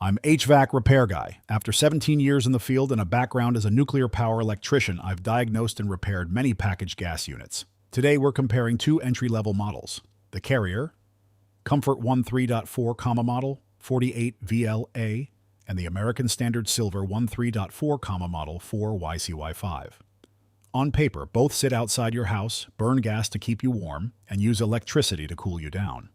I'm HVAC repair guy. After 17 years in the field and a background as a nuclear power electrician, I've diagnosed and repaired many packaged gas units. Today we're comparing two entry-level models. The Carrier, Comfort 13.4, model 48 VLA, and the American Standard Silver 13.4, model 4 YCY5. On paper, both sit outside your house, burn gas to keep you warm, and use electricity to cool you down.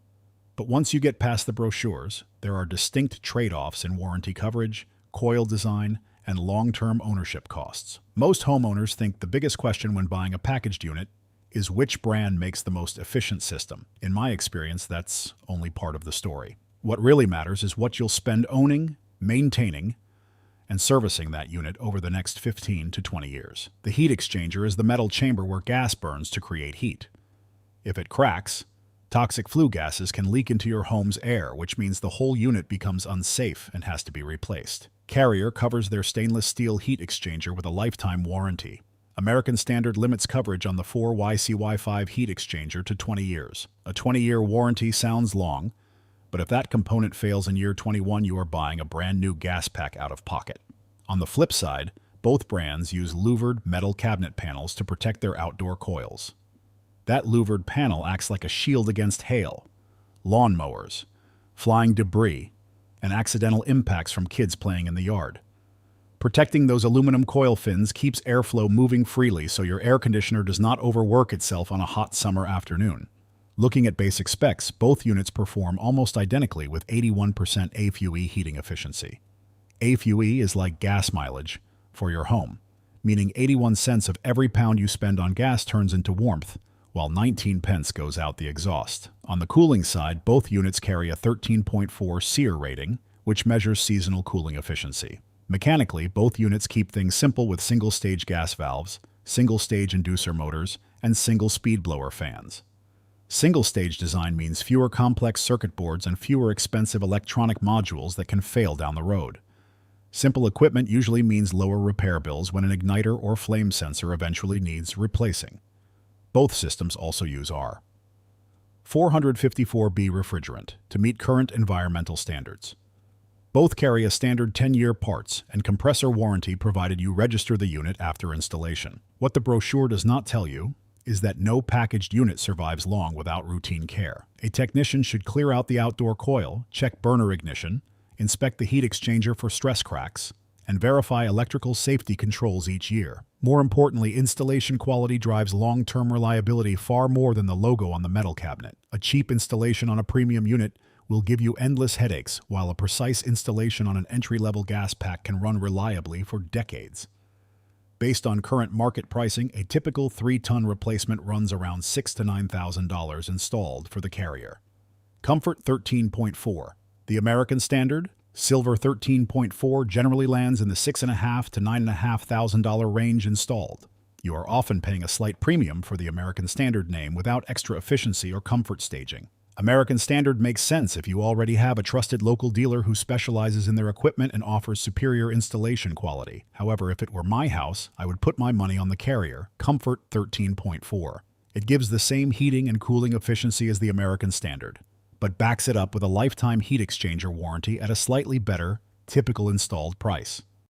But once you get past the brochures, there are distinct trade-offs in warranty coverage, coil design, and long-term ownership costs. Most homeowners think the biggest question when buying a packaged unit is which brand makes the most efficient system. In my experience, that's only part of the story. What really matters is what you'll spend owning, maintaining, and servicing that unit over the next 15 to 20 years. The heat exchanger is the metal chamber where gas burns to create heat. If it cracks, toxic flue gases can leak into your home's air, which means the whole unit becomes unsafe and has to be replaced. Carrier covers their stainless steel heat exchanger with a lifetime warranty. American Standard limits coverage on the 4 YCY5 heat exchanger to 20 years. A 20-year warranty sounds long, but if that component fails in year 21, you are buying a brand new gas pack out of pocket. On the flip side, both brands use louvered metal cabinet panels to protect their outdoor coils. That louvered panel acts like a shield against hail, lawnmowers, flying debris, and accidental impacts from kids playing in the yard. Protecting those aluminum coil fins keeps airflow moving freely so your air conditioner does not overwork itself on a hot summer afternoon. Looking at basic specs, both units perform almost identically with 81% AFUE heating efficiency. AFUE is like gas mileage for your home, meaning 81 cents of every pound you spend on gas turns into warmth, while 19 pence goes out the exhaust. On the cooling side, both units carry a 13.4 SEER rating, which measures seasonal cooling efficiency. Mechanically, both units keep things simple with single-stage gas valves, single-stage inducer motors, and single-speed blower fans. Single-stage design means fewer complex circuit boards and fewer expensive electronic modules that can fail down the road. Simple equipment usually means lower repair bills when an igniter or flame sensor eventually needs replacing. Both systems also use R-454B refrigerant to meet current environmental standards. Both carry a standard 10-year parts and compressor warranty provided you register the unit after installation. What the brochure does not tell you is that no packaged unit survives long without routine care. A technician should clear out the outdoor coil, check burner ignition, inspect the heat exchanger for stress cracks, and verify electrical safety controls each year. More importantly, installation quality drives long-term reliability far more than the logo on the metal cabinet. A cheap installation on a premium unit will give you endless headaches, while a precise installation on an entry-level gas pack can run reliably for decades. Based on current market pricing, a typical 3-ton replacement runs around $6,000 to $9,000 installed for the Carrier. Comfort 13.4. The American Standard, Silver 13.4 generally lands in the $6,500 to $9,500 range installed. You are often paying a slight premium for the American Standard name without extra efficiency or comfort staging. American Standard makes sense if you already have a trusted local dealer who specializes in their equipment and offers superior installation quality. However, if it were my house, I would put my money on the Carrier, Comfort 13.4. It gives the same heating and cooling efficiency as the American Standard, but backs it up with a lifetime heat exchanger warranty at a slightly better, typical installed price.